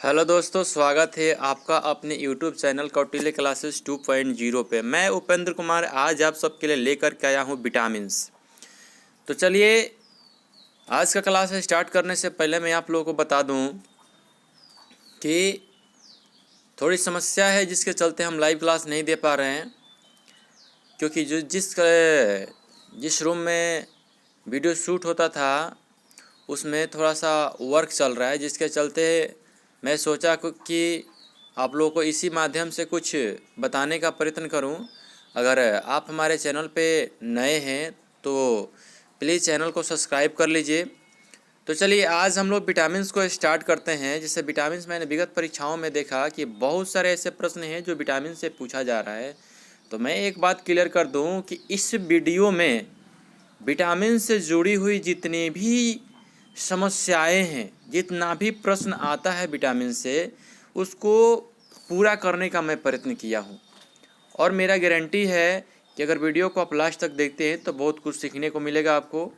Hello दोस्तों, स्वागत है आपका अपने यूट्यूब चैनल कौटिल्य क्लासेस 2.0 पे। मैं उपेंद्र कुमार आज आप सबके लिए लेकर के आया हूँ विटामिन्स। तो चलिए आज का क्लास स्टार्ट करने से पहले मैं आप लोगों को बता दूँ कि थोड़ी समस्या है जिसके चलते हम लाइव क्लास नहीं दे पा रहे हैं, क्योंकि जिस रूम में वीडियो शूट होता था उसमें थोड़ा सा वर्क चल रहा है, जिसके चलते मैं सोचा कि आप लोगों को इसी माध्यम से कुछ बताने का प्रयत्न करूं। अगर आप हमारे चैनल पे नए हैं तो प्लीज़ चैनल को सब्सक्राइब कर लीजिए। तो चलिए आज हम लोग विटामिन्स को स्टार्ट करते हैं। जैसे विटामिन्स मैंने विगत परीक्षाओं में देखा कि बहुत सारे ऐसे प्रश्न हैं जो विटामिन से पूछा जा रहा है। तो मैं एक बात क्लियर कर दूं कि इस वीडियो में विटामिन से जुड़ी हुई जितनी भी समस्याएं हैं, जितना भी प्रश्न आता है विटामिन से, उसको पूरा करने का मैं प्रयत्न किया हूं। और मेरा गारंटी है कि अगर वीडियो को आप लास्ट तक देखते हैं तो बहुत कुछ सीखने को मिलेगा आपको।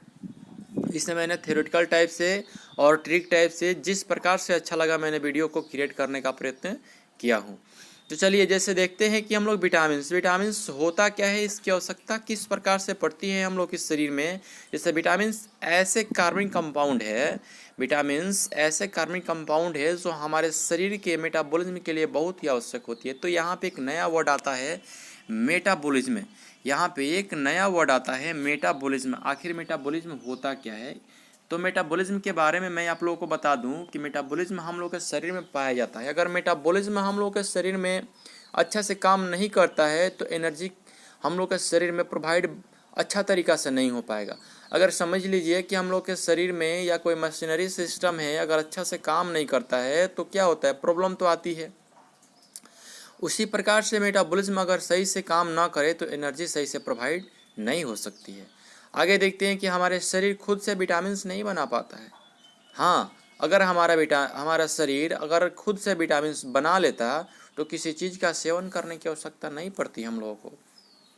इसमें मैंने थ्योरेटिकल टाइप से और ट्रिक टाइप से जिस प्रकार से अच्छा लगा मैंने वीडियो को क्रिएट करने का प्रयत्न किया हूँ। तो चलिए जैसे देखते हैं कि हम लोग विटामिन्स होता क्या है, इसकी आवश्यकता किस प्रकार से पड़ती है हम लोग के शरीर में। जैसे विटामिन्स ऐसे कार्बनिक कंपाउंड है जो हमारे शरीर के मेटाबॉलिज्म के लिए बहुत ही आवश्यक होती है। तो यहाँ पे एक नया वर्ड आता है मेटाबॉलिज्म। यहाँ पे एक नया वर्ड आता है मेटाबॉलिज्म। आखिर मेटाबॉलिज्म होता क्या है? तो मेटाबॉलिज्म के बारे में मैं आप लोगों को बता दूं कि मेटाबॉलिज्म हम लोग के शरीर में पाया जाता है। अगर मेटाबॉलिज्म हम लोग के शरीर में अच्छा से काम नहीं करता है तो एनर्जी हम लोग के शरीर में प्रोवाइड अच्छा तरीक़ा से नहीं हो पाएगा। अगर समझ लीजिए कि हम लोग के शरीर में या कोई मशीनरी सिस्टम है, अगर अच्छा से काम नहीं करता है तो क्या होता है, प्रॉब्लम तो आती है। उसी प्रकार से मेटाबॉलिज्म अगर सही से काम ना करे तो एनर्जी सही से प्रोवाइड नहीं हो सकती है। आगे देखते हैं कि हमारे शरीर खुद से विटामिन्स नहीं बना पाता है। हाँ, अगर हमारा शरीर अगर खुद से विटामिन्स बना लेता तो किसी चीज़ का सेवन करने की आवश्यकता नहीं पड़ती हम लोगों को।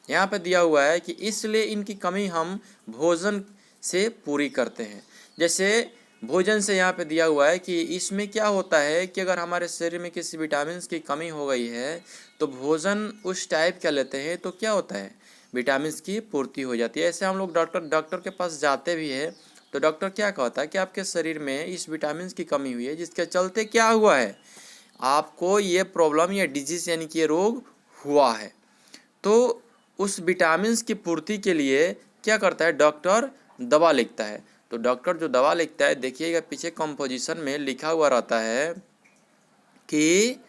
यहाँ पे दिया हुआ है कि इसलिए इनकी कमी हम भोजन से पूरी करते हैं। जैसे भोजन से यहाँ पे दिया हुआ है कि इसमें क्या होता है कि अगर हमारे शरीर में किसी विटामिन्स की कमी हो गई है तो भोजन उस टाइप का लेते हैं तो क्या होता है, विटामिन्स की पूर्ति हो जाती है। ऐसे हम लोग डॉक्टर के पास जाते भी है तो डॉक्टर क्या कहता है कि आपके शरीर में इस विटामिन्स की कमी हुई है, जिसके चलते क्या हुआ है, आपको ये प्रॉब्लम या डिजीज़ यानी कि ये रोग हुआ है। तो उस विटामिन्स की पूर्ति के लिए क्या करता है, डॉक्टर दवा लिखता है। तो डॉक्टर जो दवा लिखता है, देखिएगा पीछे कंपोजिशन में लिखा हुआ रहता है कि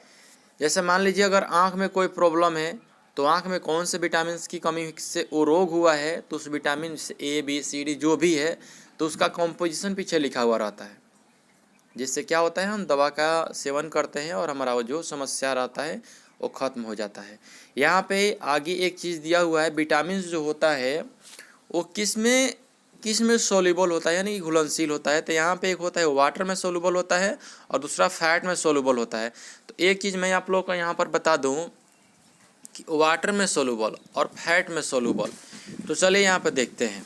जैसे मान लीजिए अगर आँख में कोई प्रॉब्लम है तो आँख में कौन से विटामिन्स की कमी से वो रोग हुआ है, तो उस vitamin A B C D जो भी है तो उसका कंपोजिशन पीछे लिखा हुआ रहता है। जिससे क्या होता है, हम दवा का सेवन करते हैं और हमारा वो जो समस्या रहता है वो ख़त्म हो जाता है। यहाँ पे आगे एक चीज़ दिया हुआ है, विटामिन जो होता है वो किस में सोल्यूबल होता है यानी कि घुलनशील होता है। तो यहाँ पे एक होता है वाटर में सोल्यूबल होता है और दूसरा फैट में सोल्यूबल होता है। तो एक चीज़ मैं आप लोगों को यहाँ पर बता दूँ कि वाटर में सोल्यूबल और फैट में सोल्यूबल। तो चलिए यहाँ पर देखते हैं।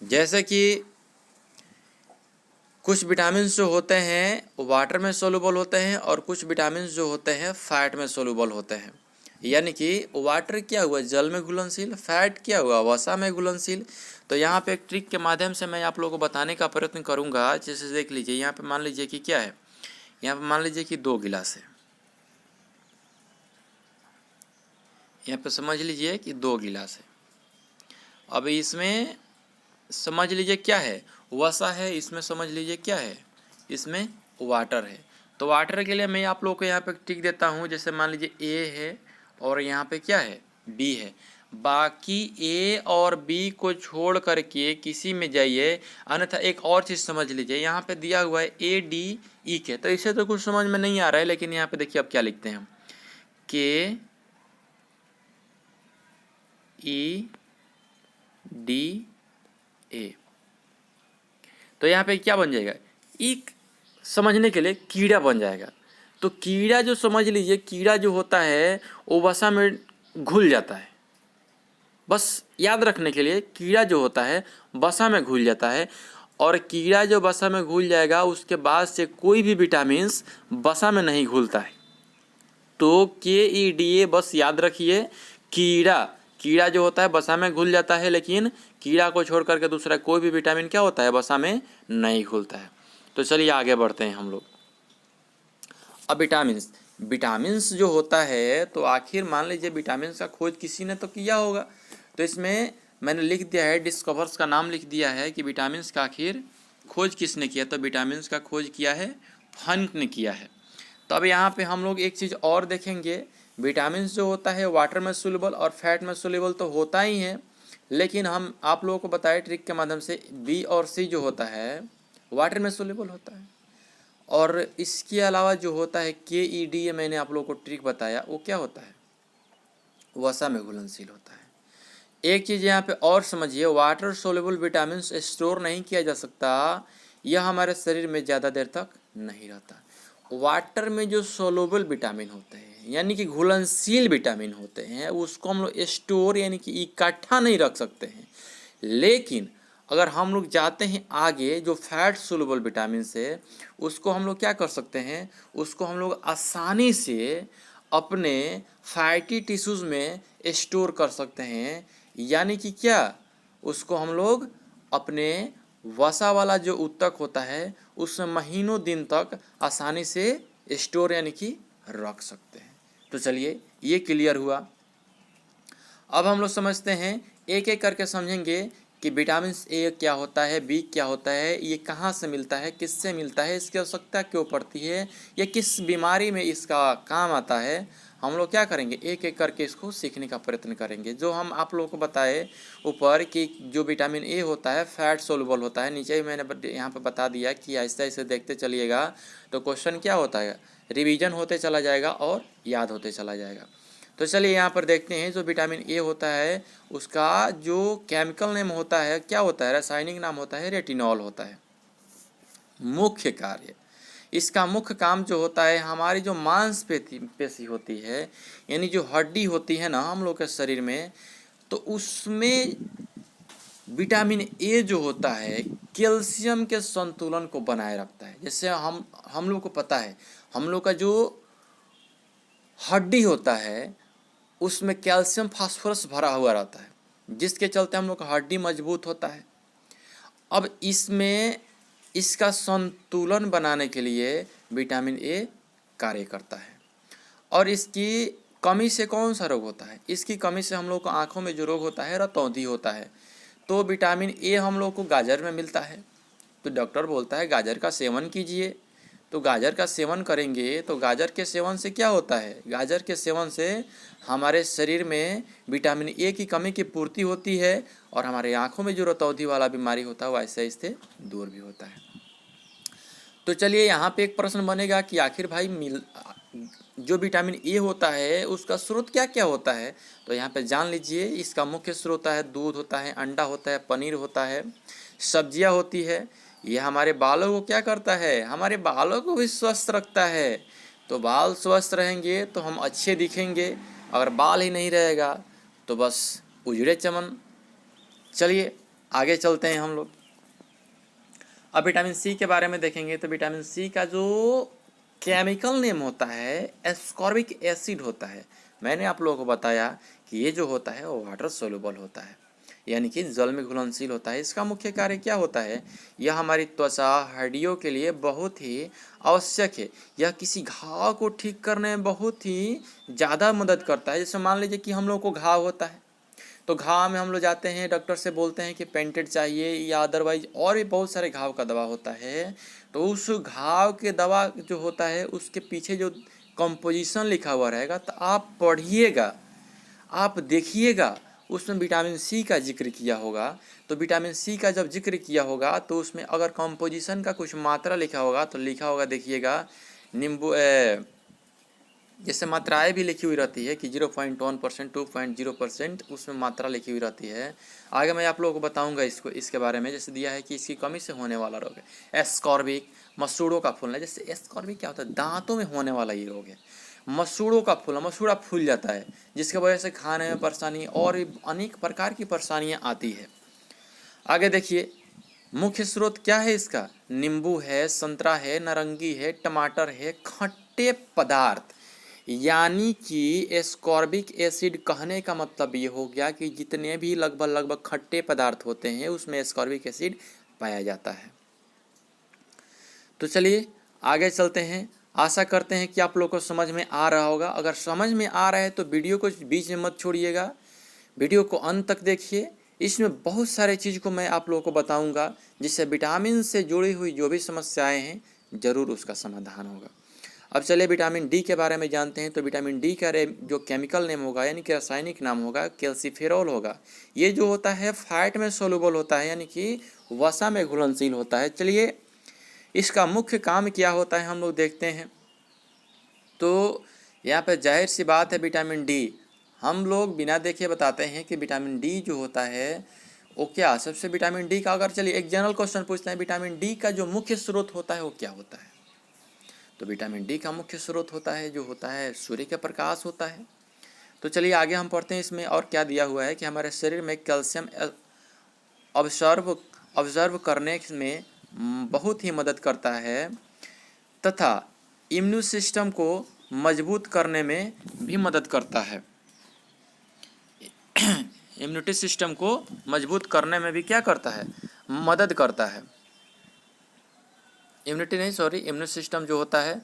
जैसे कि कुछ विटामिन्स जो होते हैं वाटर में सोल्यूबल होते हैं और कुछ विटामिन्स जो होते हैं फैट में सोल्यूबल होते हैं। यानी कि वाटर क्या हुआ, जल में घुलनशील, फैट क्या हुआ, वसा में घुलनशील। तो यहाँ पे एक ट्रिक के माध्यम से मैं आप लोगों को बताने का प्रयत्न करूँगा। जैसे देख लीजिए, यहाँ पे मान लीजिए कि क्या है, यहाँ पे मान लीजिए कि 2 गिलास है। यहाँ पे समझ लीजिए कि 2 गिलास है। अब इसमें समझ लीजिए क्या है, वसा है, इसमें समझ लीजिए क्या है, इसमें वाटर है। तो वाटर के लिए मैं आप लोगों को यहाँ पे टिक देता हूँ। जैसे मान लीजिए A है और यहाँ पे क्या है, B है। बाकी A और B को छोड़ करके किसी में जाइए, अन्यथा एक और चीज़ समझ लीजिए, यहाँ पे दिया हुआ है ADE के। तो इसे तो कुछ समझ में नहीं आ रहा है, लेकिन यहाँ पे देखिए अब क्या लिखते हैं हम, KEDA। तो यहाँ पे क्या बन जाएगा, एक समझने के लिए कीड़ा बन जाएगा। तो कीड़ा जो समझ लीजिए, कीड़ा जो होता है वो वसा में घुल जाता है। बस याद रखने के लिए, कीड़ा जो होता है वसा में घुल जाता है। और कीड़ा जो वसा में घुल जाएगा उसके बाद से कोई भी विटामिन्स वसा में नहीं घुलता है। तो KEDA बस याद रखिए, कीड़ा जो होता है वसा में घुल जाता है, लेकिन कीड़ा को छोड़ करके दूसरा कोई भी विटामिन क्या होता है, वसा में नहीं घुलता है। तो चलिए आगे बढ़ते हैं हम लोग। अब विटामिन्स जो होता है, तो आखिर मान लीजिए विटामिन्स का खोज किसी ने तो किया होगा। तो इसमें मैंने लिख दिया है, डिस्कवर्स का नाम लिख दिया है कि विटामिन्स का आखिर खोज किसने किया। तो विटामिन्स का खोज किया है हंट ने किया है। तो अब यहाँ पे हम लोग एक चीज़ और देखेंगे, विटामिन्स जो होता है वाटर में सोल्यूबल और फैट में सोल्यूबल तो होता ही है, लेकिन हम आप लोगों को बताए ट्रिक के माध्यम से B और C जो होता है वाटर में सोल्यूबल होता है, और इसके अलावा जो होता है KEDA मैंने आप लोगों को ट्रिक बताया, वो क्या होता है, वसा में घुलनशील होता है। एक चीज़ यहाँ पे और समझिए, वाटर सोल्यूबल विटामिन स्टोर नहीं किया जा सकता, यह हमारे शरीर में ज़्यादा देर तक नहीं रहता। वाटर में जो सोल्यूबल विटामिन होते हैं यानी कि घुलनशील विटामिन होते हैं, उसको हम लोग स्टोर यानी कि इकट्ठा नहीं रख सकते हैं। लेकिन अगर हम लोग जाते हैं आगे, जो फैट सोल्यूबल विटामिन है उसको हम लोग क्या कर सकते हैं, उसको हम लोग आसानी से अपने फैटी टिश्यूज़ में स्टोर कर सकते हैं। यानी कि क्या, उसको हम लोग अपने वसा वाला जो ऊतक होता है उसमें महीनों दिन तक आसानी से स्टोर यानी कि रख सकते हैं। तो चलिए ये क्लियर हुआ। अब हम लोग समझते हैं, एक एक करके समझेंगे कि विटामिन ए क्या होता है, बी क्या होता है, ये कहाँ से मिलता है, किससे मिलता है, इसकी आवश्यकता क्यों पड़ती है, या किस बीमारी में इसका काम आता है। हम लोग क्या करेंगे, एक एक करके इसको सीखने का प्रयत्न करेंगे। जो हम आप लोगों को बताए ऊपर कि जो विटामिन ए होता है फैट सोल्यूबल होता है, नीचे ही मैंने यहाँ पर बता दिया कि ऐसे ऐसे देखते चलिएगा तो क्वेश्चन क्या होता है, रिवीजन होते चला जाएगा और याद होते चला जाएगा। तो चलिए यहाँ पर देखते हैं, जो विटामिन ए होता है उसका जो केमिकल नेम होता है क्या होता है, रासायनिक नाम होता है रेटिनॉल होता है। मुख्य कार्य, इसका मुख्य काम जो होता है, हमारी जो मांसपेशी होती है यानी जो हड्डी होती है ना हम लोग के शरीर में, तो उसमें विटामिन ए जो होता है कैल्शियम के संतुलन को बनाए रखता है। जैसे हम लोग को पता है, हम लोग का जो हड्डी होता है उसमें कैल्शियम फास्फोरस भरा हुआ रहता है, जिसके चलते हम लोग का हड्डी मजबूत होता है। अब इसमें इसका संतुलन बनाने के लिए विटामिन ए कार्य करता है। और इसकी कमी से कौन सा रोग होता है, इसकी कमी से हम लोग को आँखों में जो रोग होता है रतौंधी होता है। तो विटामिन ए हम लोग को गाजर में मिलता है, तो डॉक्टर बोलता है गाजर का सेवन कीजिए। तो गाजर का सेवन करेंगे तो गाजर के सेवन से क्या होता है, गाजर के सेवन से हमारे शरीर में विटामिन ए की कमी की पूर्ति होती है, और हमारे आँखों में जो रतौंधी वाला बीमारी होता है वैसे इससे दूर भी होता है। तो चलिए यहाँ पे एक प्रश्न बनेगा कि आखिर भाई जो विटामिन ए होता है उसका स्रोत क्या क्या होता है। तो यहाँ पे जान लीजिए, इसका मुख्य स्रोत है दूध होता है, अंडा होता है, पनीर होता है, सब्जियाँ होती है। यह हमारे बालों को क्या करता है, हमारे बालों को भी स्वस्थ रखता है। तो बाल स्वस्थ रहेंगे तो हम अच्छे दिखेंगे, अगर बाल ही नहीं रहेगा तो बस उजड़े चमन। चलिए आगे चलते हैं हम लोग। अब विटामिन सी के बारे में देखेंगे। तो विटामिन सी का जो केमिकल नेम होता है एस्कॉर्बिक एसिड होता है। मैंने आप लोगों को बताया कि ये जो होता है वो वाटर सोल्यूबल होता है, यानी कि जल में घुलनशील होता है। इसका मुख्य कार्य क्या होता है, यह हमारी त्वचा हड्डियों के लिए बहुत ही आवश्यक है। यह किसी घाव को ठीक करने में बहुत ही ज़्यादा मदद करता है। जैसे मान लीजिए कि हम लोग को घाव होता है, तो घाव में हम लोग जाते हैं डॉक्टर से बोलते हैं कि पेंटेड चाहिए या अदरवाइज और भी बहुत सारे घाव का दवा होता है। तो उस घाव के दवा जो होता है उसके पीछे जो कंपोजिशन लिखा हुआ रहेगा तो आप पढ़िएगा, आप देखिएगा, उसमें विटामिन सी का जिक्र किया होगा। तो विटामिन सी का जब जिक्र किया होगा तो उसमें अगर कंपोजिशन का कुछ मात्रा लिखा होगा तो लिखा होगा, देखिएगा नींबू जैसे मात्राएं भी लिखी हुई रहती है कि 0.1%, 2.0% उसमें मात्रा लिखी हुई रहती है। आगे मैं आप लोगों को बताऊंगा इसके बारे में। जैसे दिया है कि इसकी कमी से होने वाला रोग है एस्कॉर्बिक, मसूड़ों का फूलना। जैसे एस्कॉर्बिक क्या होता है, दांतों में होने वाला ये रोग है। मसूड़ों का फूलना, मसूड़ा फूल जाता है जिसकी वजह से खाने में परेशानी और भी अनेक प्रकार की परेशानियाँ आती है। आगे देखिए, मुख्य स्रोत क्या है इसका? नींबू है, संतरा है, नारंगी है, टमाटर है, खट्टे पदार्थ। यानी कि एस्कॉर्बिक एसिड कहने का मतलब ये हो गया कि जितने भी लगभग खट्टे पदार्थ होते हैं उसमें एस्कॉर्बिक एसिड पाया जाता है। तो चलिए आगे चलते हैं। आशा करते हैं कि आप लोग को समझ में आ रहा होगा। अगर समझ में आ रहा है तो वीडियो को बीच में मत छोड़िएगा, वीडियो को अंत तक देखिए। इसमें बहुत सारे चीज़ को मैं आप लोगों को बताऊंगा जिससे विटामिन से जुड़ी हुई जो भी समस्याएं हैं ज़रूर उसका समाधान होगा। अब चलिए विटामिन डी के बारे में जानते हैं। तो विटामिन डी का जो केमिकल नेम होगा यानी कि रासायनिक नाम होगा कैल्सीफेरॉल होगा। ये जो होता है फैट में सोलूबल होता है यानी कि वसा में घुलनशील होता है। चलिए इसका मुख्य काम क्या होता है हम लोग देखते हैं। तो यहाँ पर जाहिर सी बात है विटामिन डी हम लोग बिना देखे बताते हैं कि विटामिन डी जो होता है वो क्या सबसे विटामिन डी का अगर चलिए एक जनरल क्वेश्चन पूछते हैं विटामिन डी का जो मुख्य स्रोत होता है वो क्या होता है। तो विटामिन डी का मुख्य स्रोत होता है जो होता है सूर्य का प्रकाश होता है। तो चलिए आगे हम पढ़ते हैं इसमें और क्या दिया हुआ है कि हमारे शरीर में कैल्शियम ऑब्जर्व करने में बहुत ही मदद करता है तथा इम्यून सिस्टम को मजबूत करने में भी मदद करता है। इम्यूनिटी सिस्टम को मजबूत करने में भी क्या करता है? मदद करता है। इम्यून सिस्टम जो होता है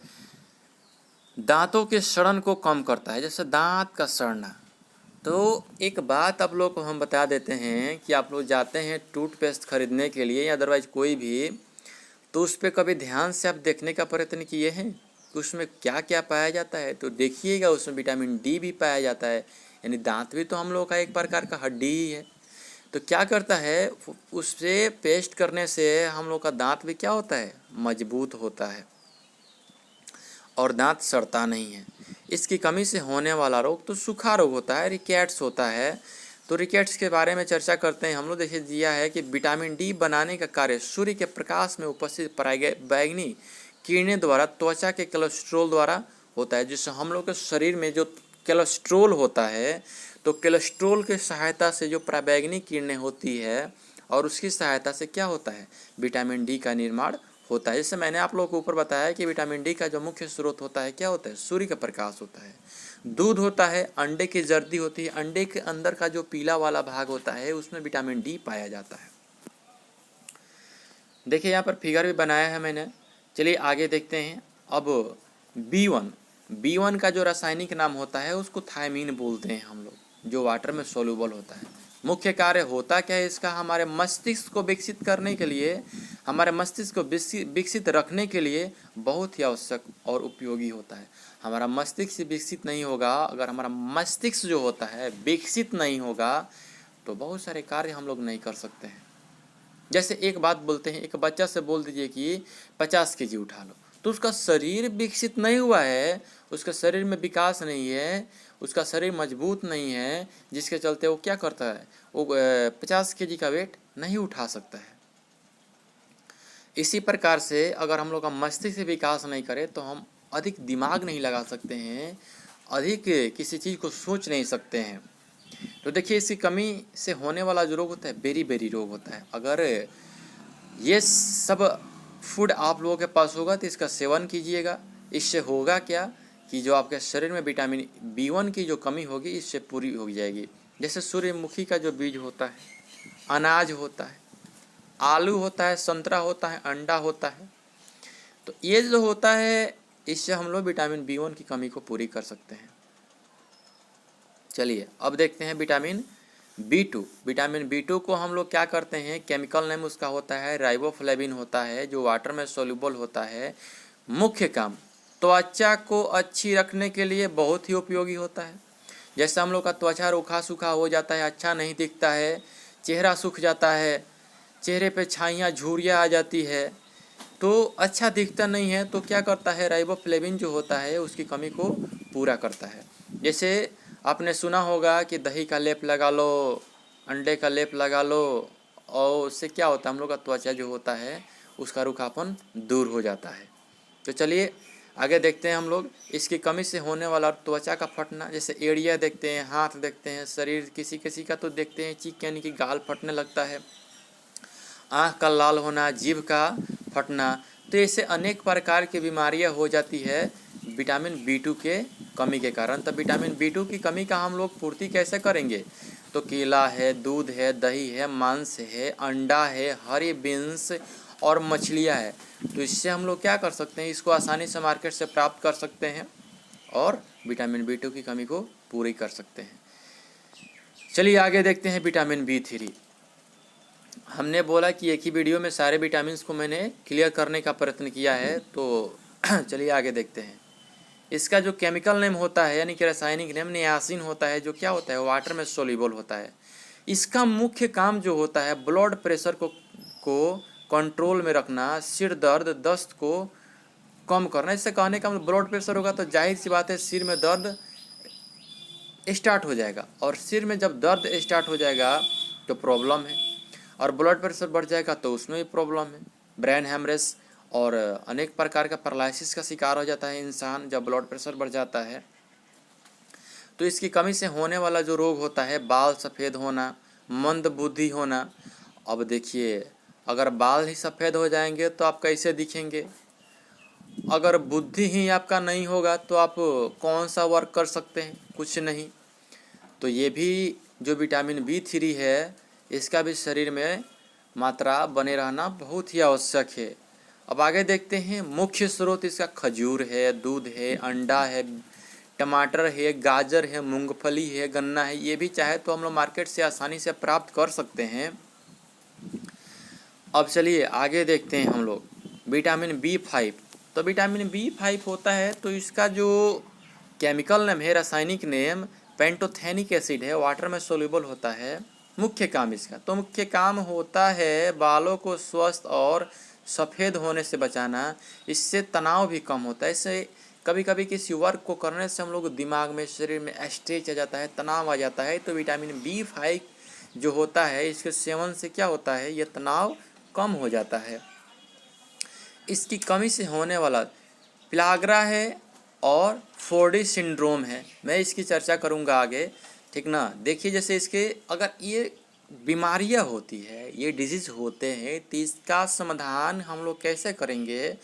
दांतों के सड़न को कम करता है, जैसे दांत का सड़ना। तो एक बात आप लोग को हम बता देते हैं कि आप लोग जाते हैं टूथपेस्ट खरीदने के लिए या अदरवाइज कोई भी, तो उस पर कभी ध्यान से आप देखने का प्रयत्न किए हैं कि उसमें क्या क्या पाया जाता है। तो देखिएगा उसमें विटामिन डी भी पाया जाता है। यानी दांत भी तो हम लोग का एक प्रकार का हड्डी ही है। तो क्या करता है उससे पेस्ट करने से हम लोग का दांत भी क्या होता है? मजबूत होता है और दांत सड़ता नहीं है। इसकी कमी से होने वाला रोग तो सूखा रोग होता है, रिकेट्स होता है। तो रिकेट्स के बारे में चर्चा करते हैं हम लोग। देखिए दिया है कि विटामिन डी बनाने का कार्य सूर्य के प्रकाश में उपस्थित बैगनी किरणें द्वारा त्वचा के कोलेस्ट्रॉल द्वारा होता है। जिससे हम लोग के शरीर में जो कोलेस्ट्रॉल होता है तो कोलेस्ट्रॉल की सहायता से जो पराबैंगनी किरणें होती है और उसकी सहायता से क्या होता है? विटामिन डी का निर्माण होता है। जैसे मैंने आप लोगों को ऊपर बताया कि विटामिन डी का जो मुख्य स्रोत होता है क्या होता है? सूर्य का प्रकाश होता है। दूध होता है, अंडे की जर्दी होती है, अंडे के अंदर का जो पीला वाला भाग होता है उसमें विटामिन डी पाया जाता है। देखिए यहाँ पर फिगर भी बनाया है मैंने। चलिए आगे देखते हैं। अब B1 का जो रासायनिक नाम होता है उसको थायमीन बोलते हैं हम लोग, जो वाटर में सोल्यूबल होता है। मुख्य कार्य होता क्या है इसका? हमारे मस्तिष्क को विकसित करने के लिए, हमारे मस्तिष्क को विकसित रखने के लिए बहुत ही आवश्यक और उपयोगी होता है। हमारा मस्तिष्क विकसित नहीं होगा, अगर हमारा मस्तिष्क जो होता है विकसित नहीं होगा तो बहुत सारे कार्य हम लोग नहीं कर सकते हैं। जैसे एक बात बोलते हैं, एक बच्चा से बोल दीजिए कि 50 kg उठा लो, तो उसका शरीर विकसित नहीं हुआ है, उसका शरीर में विकास नहीं है, उसका शरीर मजबूत नहीं है, जिसके चलते वो क्या करता है? वो 50 kg का वेट नहीं उठा सकता है। इसी प्रकार से अगर हम लोग का मस्तिष्क विकास नहीं करे तो हम अधिक दिमाग नहीं लगा सकते हैं, अधिक किसी चीज़ को सोच नहीं सकते हैं। तो देखिए इसकी कमी से होने वाला जो रोग होता है बेरी रोग होता है। अगर ये सब फूड आप लोगों के पास होगा तो इसका सेवन कीजिएगा। इससे होगा क्या कि जो आपके शरीर में विटामिन B1 की जो कमी होगी इससे पूरी हो जाएगी। जैसे सूर्यमुखी का जो बीज होता है, अनाज होता है, आलू होता है, संतरा होता है, अंडा होता है, तो ये जो होता है इससे हम लोग विटामिन B1 की कमी को पूरी कर सकते हैं। चलिए अब देखते हैं विटामिन B2। विटामिन B2 को हम लोग क्या करते हैं? केमिकल नेम उसका होता है राइबोफ्लेविन होता है, जो वाटर में सोल्यूबल होता है। मुख्य काम त्वचा को अच्छी रखने के लिए बहुत ही उपयोगी होता है। जैसे हम लोग का त्वचा रूखा सूखा हो जाता है, अच्छा नहीं दिखता है, चेहरा सूख जाता है, चेहरे पे छाइयाँ झुर्रियाँ आ जाती है, तो अच्छा दिखता नहीं है, तो क्या करता है? राइबोफ्लेविन जो होता है उसकी कमी को पूरा करता है। जैसे आपने सुना होगा कि दही का लेप लगा लो, अंडे का लेप लगा लो, और उससे क्या होता है? हम लोग का त्वचा जो होता है उसका रूखापन दूर हो जाता है। तो चलिए आगे देखते हैं हम लोग। इसकी कमी से होने वाला त्वचा का फटना, जैसे एड़िया देखते हैं, हाथ देखते हैं, शरीर किसी किसी का तो देखते हैं चीक यानी कि गाल फटने लगता है, आँख का लाल होना, जीभ का फटना, तो ऐसे अनेक प्रकार की बीमारियां हो जाती है विटामिन B2 के कमी के कारण। तो विटामिन B2 की कमी का हम लोग पूर्ति कैसे करेंगे? तो केला है, दूध है, दही है, मांस है, अंडा है, हरी बीन्स और मछलियाँ है। तो इससे हम लोग क्या कर सकते हैं? इसको आसानी से मार्केट से प्राप्त कर सकते हैं और विटामिन B2 की कमी को पूरी कर सकते हैं। चलिए आगे देखते हैं विटामिन B3। हमने बोला कि एक ही वीडियो में सारे विटामिन्स को मैंने क्लियर करने का प्रयत्न किया है, तो चलिए आगे देखते हैं। इसका जो केमिकल नेम होता है यानी कि रासायनिक नेम नियासिन होता है, जो क्या होता है? वाटर में सोल्यूबल होता है। इसका मुख्य काम जो होता है ब्लड प्रेशर को कंट्रोल में रखना, सिर दर्द, दस्त को कम करना। इससे कहने का मतलब ब्लड प्रेशर होगा तो जाहिर सी बात है सिर में दर्द स्टार्ट हो जाएगा, और सिर में जब दर्द स्टार्ट हो जाएगा तो प्रॉब्लम है, और ब्लड प्रेशर बढ़ जाएगा तो उसमें भी प्रॉब्लम है। ब्रेन हैमरेज और अनेक प्रकार का पैरालिसिस का शिकार हो जाता है इंसान जब ब्लड प्रेशर बढ़ जाता है। तो इसकी कमी से होने वाला जो रोग होता है बाल सफ़ेद होना, मंद बुद्धि होना। अब देखिए, अगर बाल ही सफ़ेद हो जाएंगे तो आप कैसे दिखेंगे? अगर बुद्धि ही आपका नहीं होगा तो आप कौन सा वर्क कर सकते हैं? कुछ नहीं। तो ये भी जो विटामिन B3 है इसका भी शरीर में मात्रा बने रहना बहुत ही आवश्यक है। अब आगे देखते हैं। मुख्य स्रोत इसका खजूर है, दूध है, अंडा है, टमाटर है, गाजर है, मूंगफली है, गन्ना है। ये भी चाहे तो हम लोग मार्केट से आसानी से प्राप्त कर सकते हैं। अब चलिए आगे देखते हैं हम लोग विटामिन B5। तो विटामिन B5 होता है तो इसका जो केमिकल नेम है, रासायनिक नेम पेंटोथेनिक एसिड है, वाटर में सोल्यूबल होता है। मुख्य काम इसका, तो मुख्य काम होता है बालों को स्वस्थ और सफ़ेद होने से बचाना। इससे तनाव भी कम होता है। इससे कभी कभी किसी वर्क को करने से हम लोग दिमाग में, शरीर में स्ट्रेच आ जाता है, तनाव आ जाता है। तो विटामिन B5 जो होता है इसके सेवन से क्या होता है? ये तनाव कम हो जाता है। इसकी कमी से होने वाला पिलाग्रा है और फोर्डी सिंड्रोम है, मैं इसकी चर्चा करूंगा आगे, ठीक ना। देखिए जैसे इसके अगर ये बीमारियां होती है, ये डिजीज़ होते हैं, तो इसका समाधान हम लोग कैसे करेंगे?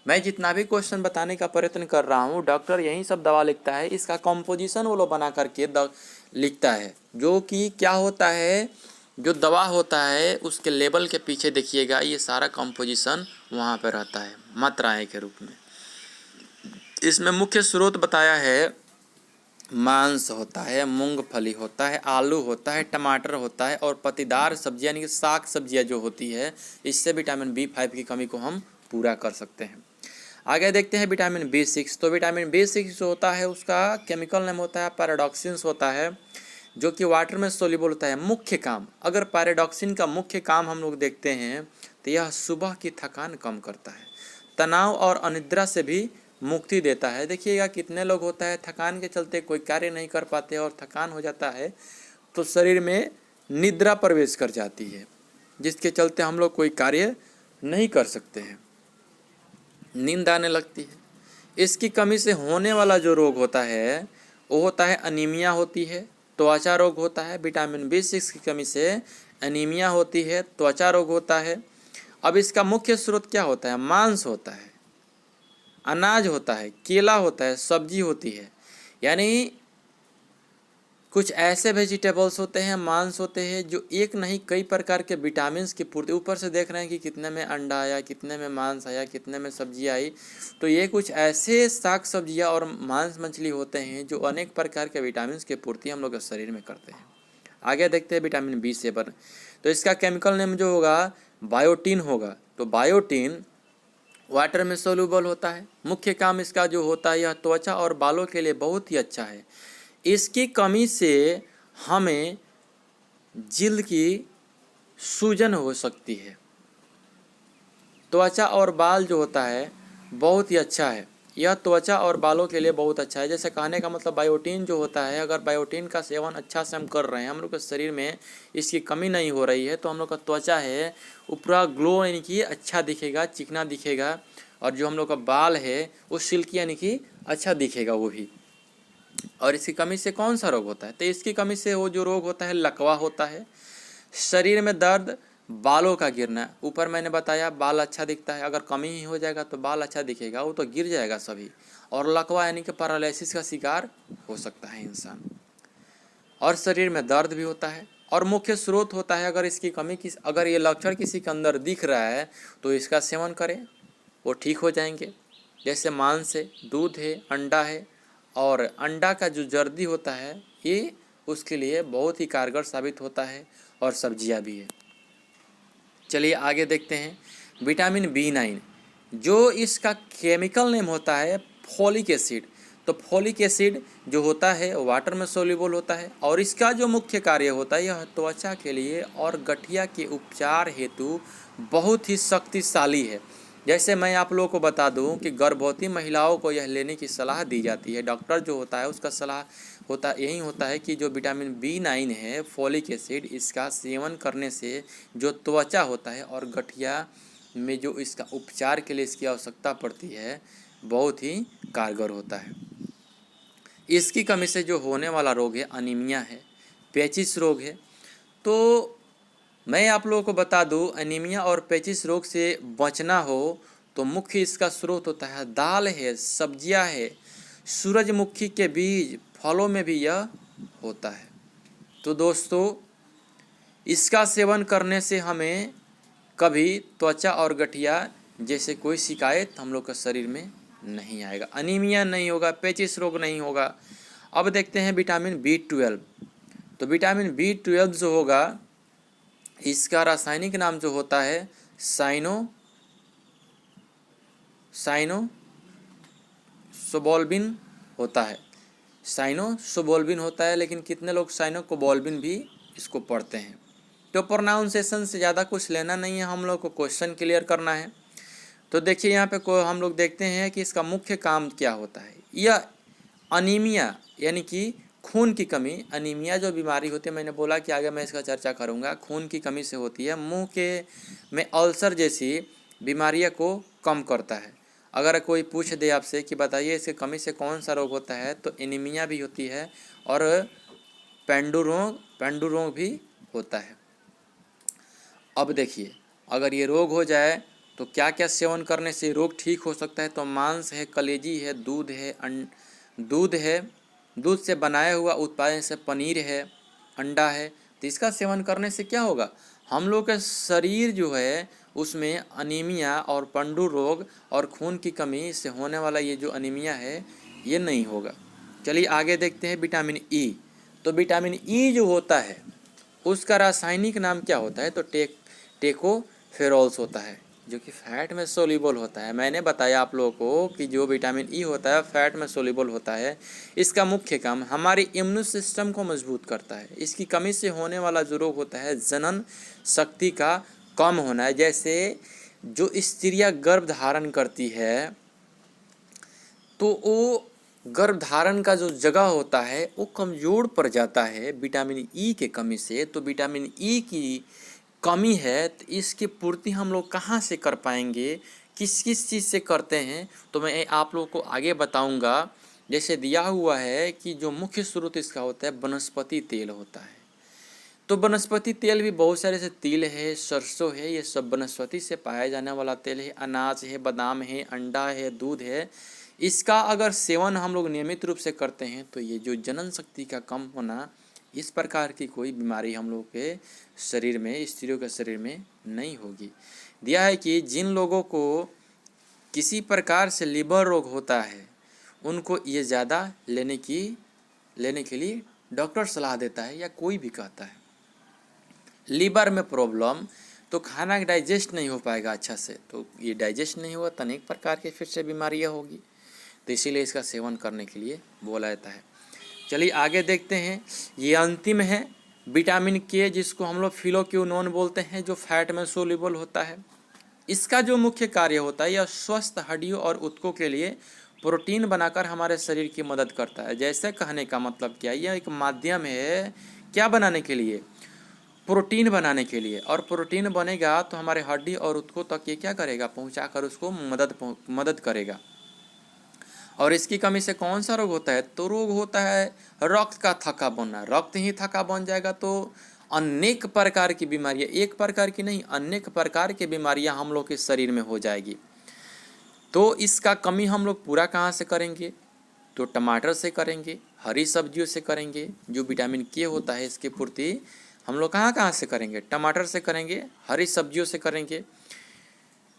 मैं जितना भी क्वेश्चन बताने का प्रयत्न कर रहा हूँ, डॉक्टर यही सब दवा लिखता है, इसका कंपोजिशन वो लोग बना करके लिखता है, जो कि क्या होता है, जो दवा होता है उसके लेबल के पीछे देखिएगा ये सारा कंपोजिशन वहाँ पर रहता है मात्राएं के रूप में। इसमें मुख्य स्रोत बताया है मांस होता है, मूंगफली होता है, आलू होता है, टमाटर होता है और पत्तीदार सब्जियां यानी कि साग सब्जियां जो होती है, इससे विटामिन B5 की कमी को हम पूरा कर सकते हैं। आगे देखते हैं विटामिन B6। तो विटामिन B6 जो होता है उसका केमिकल नेम होता है पैराडॉक्सिन्स होता है, जो कि वाटर में सोल्यूबल होता है। मुख्य काम, अगर पैराडॉक्सिन का मुख्य काम हम लोग देखते हैं तो यह सुबह की थकान कम करता है, तनाव और अनिद्रा से भी मुक्ति देता है। देखिएगा कितने लोग होता है थकान के चलते कोई कार्य नहीं कर पाते और थकान हो जाता है तो शरीर में निद्रा प्रवेश कर जाती है, जिसके चलते हम लोग कोई कार्य नहीं कर सकते हैं, नींद आने लगती है। इसकी कमी से होने वाला जो रोग होता है वो होता है अनीमिया होती है, त्वचा रोग होता है। विटामिन B6 की कमी से अनीमिया होती है, त्वचा रोग होता है। अब इसका मुख्य स्रोत क्या होता है? मांस होता है, अनाज होता है, केला होता है, सब्जी होती है। यानी कुछ ऐसे वेजिटेबल्स होते हैं, मांस होते हैं जो एक नहीं कई प्रकार के विटामिन्स की पूर्ति। ऊपर से देख रहे हैं कि कितने में अंडा आया, कितने में मांस आया, कितने में सब्जी आई। तो ये कुछ ऐसे साग सब्जियां और मांस मछली होते हैं जो अनेक प्रकार के विटामिन्स की पूर्ति हम लोग के शरीर में करते हैं। आगे देखते हैं विटामिन B7। तो इसका केमिकल नेम जो होगा बायोटीन होगा। तो बायोटीन वाटर में सोल्यूबल होता है। मुख्य काम इसका जो होता है यह त्वचा और बालों के लिए बहुत ही अच्छा है। इसकी कमी से हमें जिल्द की सूजन हो सकती है। त्वचा और बाल जो होता है बहुत ही अच्छा है, यह त्वचा और बालों के लिए बहुत अच्छा है। जैसे कहने का मतलब बायोटीन जो होता है, अगर बायोटीन का सेवन अच्छा से हम कर रहे हैं, हम लोग के शरीर में इसकी कमी नहीं हो रही है, तो हम लोग का त्वचा है वो पूरा ग्लो यानी कि अच्छा दिखेगा, चिकना दिखेगा, और जो हम लोग का बाल है वो सिल्की यानी कि अच्छा दिखेगा वो भी। और इसकी कमी से कौन सा रोग होता है? तो इसकी कमी से वो जो रोग होता है लकवा होता है, शरीर में दर्द, बालों का गिरना, ऊपर मैंने बताया बाल अच्छा दिखता है, अगर कमी ही हो जाएगा तो बाल अच्छा दिखेगा, वो तो गिर जाएगा सभी। और लकवा यानी कि पैरालिसिस का शिकार हो सकता है इंसान। और शरीर में दर्द भी होता है। और मुख्य स्रोत होता है, अगर इसकी कमी अगर ये लक्षण किसी के अंदर दिख रहा है तो इसका सेवन करें, वो ठीक हो जाएंगे। जैसे मांस है, दूध है, अंडा है, और अंडा का जो जर्दी होता है ये उसके लिए बहुत ही कारगर साबित होता है, और सब्जियां भी है। चलिए आगे देखते हैं। विटामिन B9, जो इसका केमिकल नेम होता है फोलिक एसिड। तो फोलिक एसिड जो होता है वाटर में सोल्यूबल होता है, और इसका जो मुख्य कार्य होता है यह त्वचा के लिए और गठिया के उपचार हेतु बहुत ही शक्तिशाली है। जैसे मैं आप लोगों को बता दूं कि गर्भवती महिलाओं को यह लेने की सलाह दी जाती है। डॉक्टर जो होता है उसका सलाह यही होता है कि जो विटामिन B9 है, फोलिक एसिड, इसका सेवन करने से जो त्वचा होता है और गठिया में जो इसका उपचार के लिए इसकी आवश्यकता पड़ती है बहुत ही कारगर होता है। इसकी कमी से जो होने वाला रोग है अनीमिया है, पेचिस रोग है। तो मैं आप लोगों को बता दूं, अनीमिया और पेचिस रोग से बचना हो तो मुख्य इसका स्रोत होता है दाल है, सब्जियां है, सूरजमुखी के बीज, फलों में भी यह होता है। तो दोस्तों इसका सेवन करने से हमें कभी त्वचा और गठिया जैसे कोई शिकायत हम लोग के शरीर में नहीं आएगा, अनीमिया नहीं होगा, पेचिस रोग नहीं होगा। अब देखते हैं विटामिन B12। तो विटामिन B12 जो होगा इसका रासायनिक नाम जो होता है साइनोसोबोल्बिन होता है। साइनोसोबोल्बिन होता है, लेकिन कितने लोग साइनोकोबोल्बिन भी इसको पढ़ते हैं। तो प्रोनाउंसिएशन से ज़्यादा कुछ लेना नहीं है, हम लोग को क्वेश्चन क्लियर करना है। तो देखिए यहाँ पे हम लोग देखते हैं कि इसका मुख्य काम क्या होता है। यह अनीमिया यानी कि खून की कमी, अनीमिया जो बीमारी होती है, मैंने बोला कि आगे मैं इसका चर्चा करूँगा, खून की कमी से होती है। मुंह के में अल्सर जैसी बीमारियों को कम करता है। अगर कोई पूछ दे आपसे कि बताइए इसकी कमी से कौन सा रोग होता है, तो एनीमिया भी होती है और पेंडु रोग भी होता है। अब देखिए अगर ये रोग हो जाए तो क्या क्या सेवन करने से रोग ठीक हो सकता है। तो मांस है, कलेजी है, दूध है, दूध से बनाया हुआ उत्पादन से पनीर है, अंडा है। तो इसका सेवन करने से क्या होगा, हम लोग का शरीर जो है उसमें अनीमिया और पंडु रोग और खून की कमी से होने वाला ये जो अनीमिया है ये नहीं होगा। चलिए आगे देखते हैं विटामिन E। तो विटामिन E जो होता है उसका रासायनिक नाम क्या होता है, तो टेकोफेरोल्स होता है, जो कि फैट में सोल्यूबल होता है। मैंने बताया आप लोगों को कि जो विटामिन E होता है फैट में सोल्यूबल होता है। इसका मुख्य काम हमारी इम्यून सिस्टम को मजबूत करता है। इसकी कमी से होने वाला जो रोग होता है जनन शक्ति का कम होना है। जैसे जो स्त्रियां गर्भ धारण करती है तो वो गर्भ धारण का जो जगह होता है वो कमज़ोर पड़ जाता है विटामिन E के कमी से। तो विटामिन E की कमी है तो इसकी पूर्ति हम लोग कहाँ से कर पाएंगे, किस किस चीज़ से करते हैं, तो मैं आप लोग को आगे बताऊंगा। जैसे दिया हुआ है कि जो मुख्य स्रोत इसका होता है वनस्पति तेल होता है। तो वनस्पति तेल भी बहुत सारे से तिल है, सरसों है, ये सब वनस्पति से पाया जाने वाला तेल है। अनाज है, बादाम है, अंडा है, दूध है। इसका अगर सेवन हम लोग नियमित रूप से करते हैं तो ये जो जनन शक्ति का कम होना, इस प्रकार की कोई बीमारी हम लोग के शरीर में, स्त्रियों के शरीर में नहीं होगी। दिया है कि जिन लोगों को किसी प्रकार से लिवर रोग होता है उनको ये ज़्यादा लेने के लिए डॉक्टर सलाह देता है या कोई भी कहता है। लीवर में प्रॉब्लम तो खाना डाइजेस्ट नहीं हो पाएगा अच्छा से, तो ये डाइजेस्ट नहीं हुआ तो अनेक प्रकार की फिर से बीमारियाँ होगी। तो इसीलिए इसका सेवन करने के लिए बोला जाता है। चलिए आगे देखते हैं। ये अंतिम है विटामिन के, जिसको हम लोग फिलोक्विनोन बोलते हैं, जो फैट में सोल्यूबल होता है। इसका जो मुख्य कार्य होता है यह स्वस्थ हड्डियों और ऊतकों के लिए प्रोटीन बनाकर हमारे शरीर की मदद करता है। जैसे कहने का मतलब क्या, यह एक माध्यम है क्या बनाने के लिए, प्रोटीन बनाने के लिए। और प्रोटीन बनेगा तो हमारे हड्डी और ऊतकों तक ये क्या करेगा, पहुंचाकर उसको मदद करेगा। और इसकी कमी से कौन सा रोग होता है, तो रोग होता है रक्त का थक्का बनना। रक्त ही थक्का बन जाएगा तो अनेक प्रकार की बीमारियाँ, एक प्रकार की नहीं अनेक प्रकार की बीमारियाँ हम लोग के शरीर में हो जाएगी। तो इसका कमी हम लोग पूरा कहाँ से करेंगे? तो टमाटर से करेंगे, हरी सब्जियों से करेंगे। जो विटामिन के होता है इसकी पूर्ति हम लोग कहाँ कहाँ से करेंगे? टमाटर से करेंगे, हरी सब्जियों से करेंगे।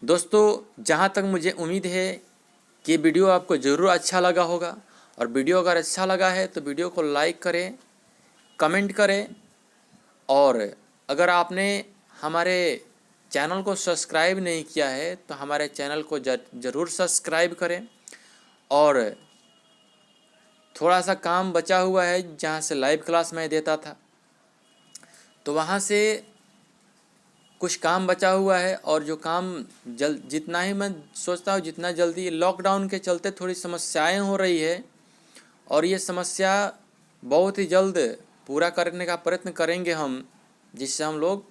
दोस्तों, जहाँ तक मुझे उम्मीद है कि वीडियो आपको ज़रूर अच्छा लगा होगा, और वीडियो अगर अच्छा लगा है तो वीडियो को लाइक करें, कमेंट करें, और अगर आपने हमारे चैनल को सब्सक्राइब नहीं किया है तो हमारे चैनल को ज़रूर सब्सक्राइब करें। और थोड़ा सा काम बचा हुआ है, जहाँ से लाइव क्लास मैं देता था तो वहाँ से कुछ काम बचा हुआ है, और जो काम जितना ही मैं सोचता हूँ जितना जल्दी, लॉकडाउन के चलते थोड़ी समस्याएं हो रही है, और ये समस्या बहुत ही जल्द पूरा करने का प्रयत्न करेंगे हम, जिससे हम लोग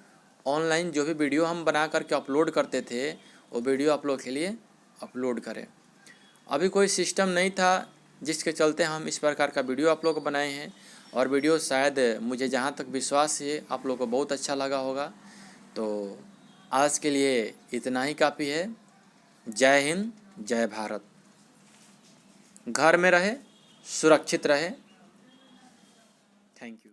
ऑनलाइन जो भी वीडियो हम बना करके अपलोड करते थे वो वीडियो आप लोग के लिए अपलोड करें। अभी कोई सिस्टम नहीं था जिसके चलते हम इस प्रकार का वीडियो आप लोग को बनाए हैं, और वीडियो शायद मुझे जहाँ तक विश्वास है आप लोग को बहुत अच्छा लगा होगा। तो आज के लिए इतना ही काफ़ी है। जय हिंद, जय भारत। घर में रहे, सुरक्षित रहे। Thank you.